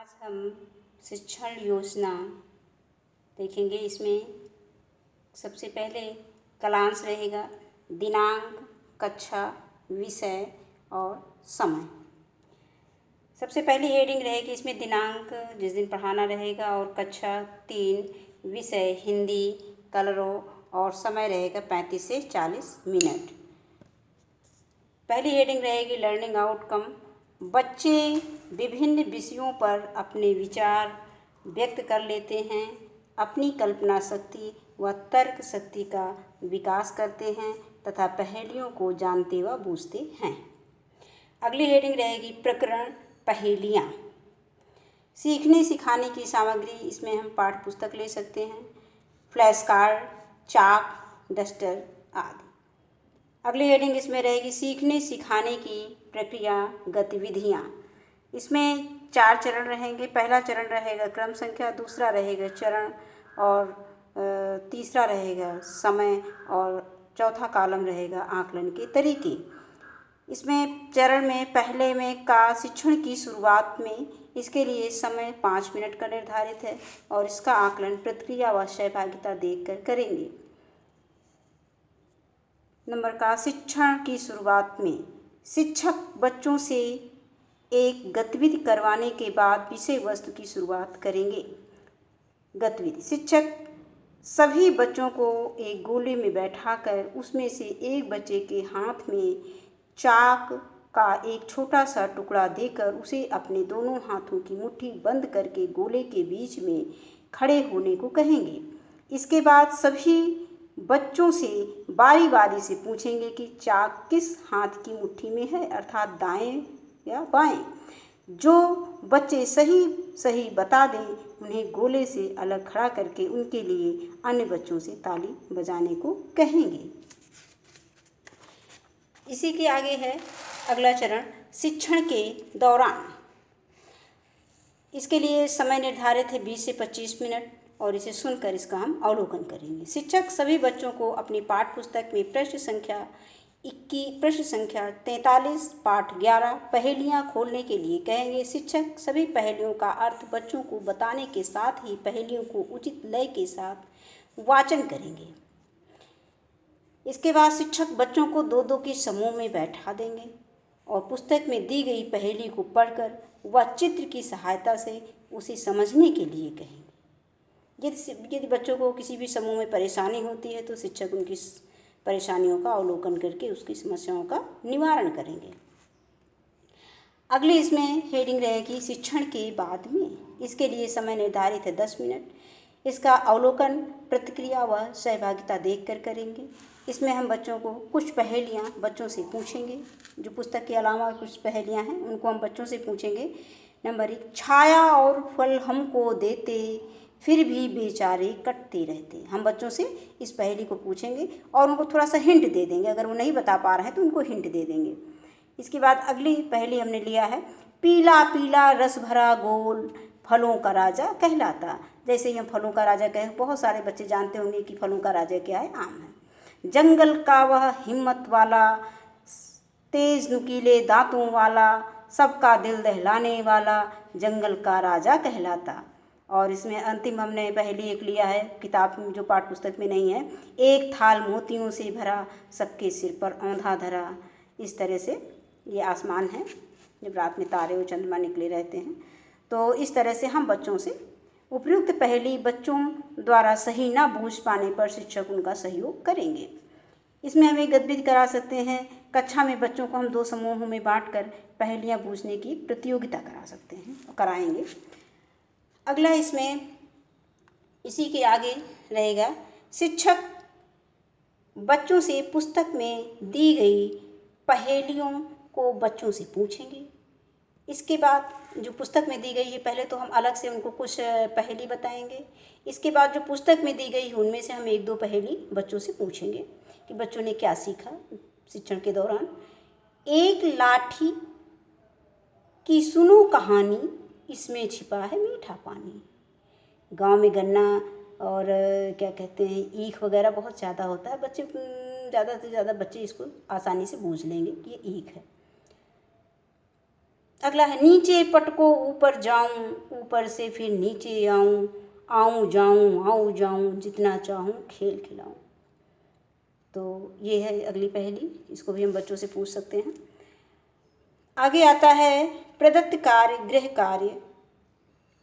आज हम शिक्षण योजना देखेंगे। इसमें सबसे पहले कलांश रहेगा, दिनांक, कक्षा, विषय और समय। सबसे पहली हेडिंग रहेगी इसमें दिनांक, जिस दिन पढ़ाना रहेगा, और कक्षा 3, विषय हिंदी, कलरों, और समय रहेगा 35 से 40 मिनट। पहली हेडिंग रहेगी लर्निंग आउटकम। बच्चे विभिन्न विषयों पर अपने विचार व्यक्त कर लेते हैं, अपनी कल्पना शक्ति व तर्क शक्ति का विकास करते हैं तथा पहेलियों को जानते व बूझते हैं। अगली हेडिंग रहेगी प्रकरण पहेलियाँ। सीखने सिखाने की सामग्री, इसमें हम पाठ्य पुस्तक ले सकते हैं, फ्लैश कार्ड, चाक, डस्टर आदि। अगली हेडिंग इसमें रहेगी सीखने सिखाने की प्रक्रिया, गतिविधियाँ। इसमें 4 चरण रहेंगे। पहला चरण रहेगा क्रम संख्या, दूसरा रहेगा चरण, और तीसरा रहेगा समय, और चौथा कॉलम रहेगा आकलन के तरीके। इसमें चरण में पहले में का शिक्षण की शुरुआत में, इसके लिए समय 5 मिनट का निर्धारित है और इसका आकलन प्रतिक्रिया व सहभागिता देखकर करेंगे। नंबर का शिक्षण की शुरुआत में शिक्षक बच्चों से एक गतिविधि करवाने के बाद विषय वस्तु की शुरुआत करेंगे। गतिविधि, शिक्षक सभी बच्चों को एक गोले में बैठाकर उसमें से एक बच्चे के हाथ में चाक का एक छोटा सा टुकड़ा देकर उसे अपने दोनों हाथों की मुट्ठी बंद करके गोले के बीच में खड़े होने को कहेंगे। इसके बाद सभी बच्चों से बारी बारी से पूछेंगे कि चाक किस हाथ की मुट्ठी में है, अर्थात दाएं या बाएं। जो बच्चे सही सही बता दें उन्हें गोले से अलग खड़ा करके उनके लिए अन्य बच्चों से ताली बजाने को कहेंगे। इसी के आगे है अगला चरण शिक्षण के दौरान। इसके लिए समय निर्धारित है 20 से 25 मिनट और इसे सुनकर इसका हम अवलोकन करेंगे। शिक्षक सभी बच्चों को अपनी पाठ्य पुस्तक में प्रश्न संख्या 43, पाठ 11 पहेलियाँ खोलने के लिए कहेंगे। शिक्षक सभी पहेलियों का अर्थ बच्चों को बताने के साथ ही पहेलियों को उचित लय के साथ वाचन करेंगे। इसके बाद शिक्षक बच्चों को 2-2 के समूह में बैठा देंगे और पुस्तक में दी गई पहेली को पढ़कर व चित्र की सहायता से उसे समझने के लिए कहेंगे। यदि बच्चों को किसी भी समूह में परेशानी होती है तो शिक्षक उनकी परेशानियों का अवलोकन करके उसकी समस्याओं का निवारण करेंगे। अगली इसमें हेडिंग रहेगी शिक्षण के बाद में। इसके लिए समय निर्धारित है 10 मिनट। इसका अवलोकन प्रतिक्रिया व सहभागिता देखकर करेंगे। इसमें हम बच्चों को कुछ पहेलियाँ बच्चों से पूछेंगे। जो पुस्तक के अलावा कुछ पहेलियाँ हैं उनको हम बच्चों से पूछेंगे। नंबर 1, छाया और फल हमको देते फिर भी बेचारे कटते रहते। हम बच्चों से इस पहेली को पूछेंगे और उनको थोड़ा सा हिंट दे देंगे। अगर वो नहीं बता पा रहे हैं तो उनको हिंट दे देंगे। इसके बाद अगली पहेली हमने लिया है पीला पीला रस भरा गोल फलों का राजा कहलाता। जैसे ही हम फलों का राजा कहें, बहुत सारे बच्चे जानते होंगे कि फलों का राजा क्या है, आम है। जंगल का वह हिम्मत वाला, तेज नुकीले दांतों वाला, सबका दिल दहलाने वाला, जंगल का राजा कहलाता। और इसमें अंतिम हमने पहेली एक लिया है किताब में, जो पाठ्य पुस्तक में नहीं है, एक थाल मोतियों से भरा, सबके सिर पर औंधा धरा। इस तरह से ये आसमान है, जब रात में तारे और चंद्रमा निकले रहते हैं। तो इस तरह से हम बच्चों से उपयुक्त पहेली बच्चों द्वारा सही ना बूझ पाने पर शिक्षक उनका सहयोग करेंगे। इसमें हम एक गतिविधि करा सकते हैं। कक्षा में बच्चों को हम 2 समूहों में बांटकर पहेलियाँ बूझने की प्रतियोगिता करा सकते हैं और कराएंगे। अगला इसमें इसी के आगे रहेगा शिक्षक बच्चों से पुस्तक में दी गई पहेलियों को बच्चों से पूछेंगे। इसके बाद जो पुस्तक में दी गई है, पहले तो हम अलग से उनको कुछ पहेली बताएंगे। इसके बाद जो पुस्तक में दी गई है उनमें से हम 1-2 पहेली बच्चों से पूछेंगे कि बच्चों ने क्या सीखा शिक्षण के दौरान। एक लाठी की सुनो कहानी, इसमें छिपा है मीठा पानी। गांव में गन्ना और क्या कहते हैं ईख वगैरह बहुत ज़्यादा होता है। बच्चे ज़्यादा से ज़्यादा बच्चे इसको आसानी से बूझ लेंगे कि ये ईख है। अगला है नीचे पटको ऊपर जाऊं, ऊपर से फिर नीचे आऊं, आऊं जाऊं जितना चाहूं खेल खिलाऊं। तो ये है अगली पहेली, इसको भी हम बच्चों से पूछ सकते हैं। आगे आता है प्रदत्त कार्य गृह कार्य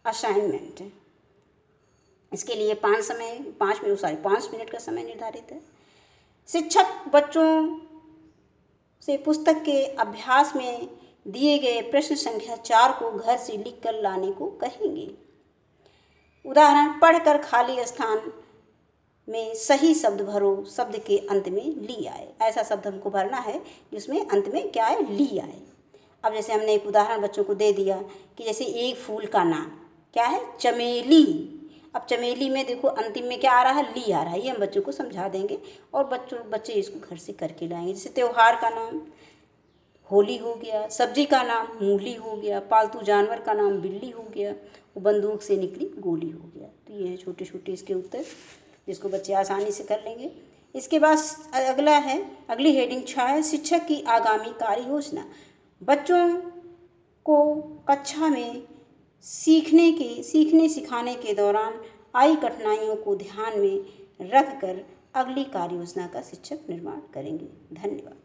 असाइनमेंट। इसके लिए 5 मिनट का समय निर्धारित है। शिक्षक बच्चों से पुस्तक के अभ्यास में दिए गए प्रश्न संख्या 4 को घर से लिख कर लाने को कहेंगे। उदाहरण, पढ़कर खाली स्थान में सही शब्द भरो, शब्द के अंत में ली आए। ऐसा शब्द हमको भरना है जिसमें अंत में क्या है, ली आए। अब जैसे हमने एक उदाहरण बच्चों को दे दिया कि जैसे एक फूल का नाम क्या है, चमेली। अब चमेली में देखो अंतिम में क्या आ रहा है, ली आ रहा है। ये हम बच्चों को समझा देंगे और बच्चे इसको घर से करके लाएंगे। जैसे त्योहार का नाम होली हो गया, सब्जी का नाम मूली हो गया, पालतू जानवर का नाम बिल्ली हो गया, बंदूक से निकली गोली हो गया। तो ये है छोटे छोटे इसके उत्तर, जिसको बच्चे आसानी से कर लेंगे। इसके बाद अगला है, अगली हेडिंग 6 है शिक्षक की आगामी कार्य योजना। बच्चों को कक्षा में सीखने सिखाने के दौरान आई कठिनाइयों को ध्यान में रखकर अगली कार्य योजना का शिक्षक निर्माण करेंगे। धन्यवाद।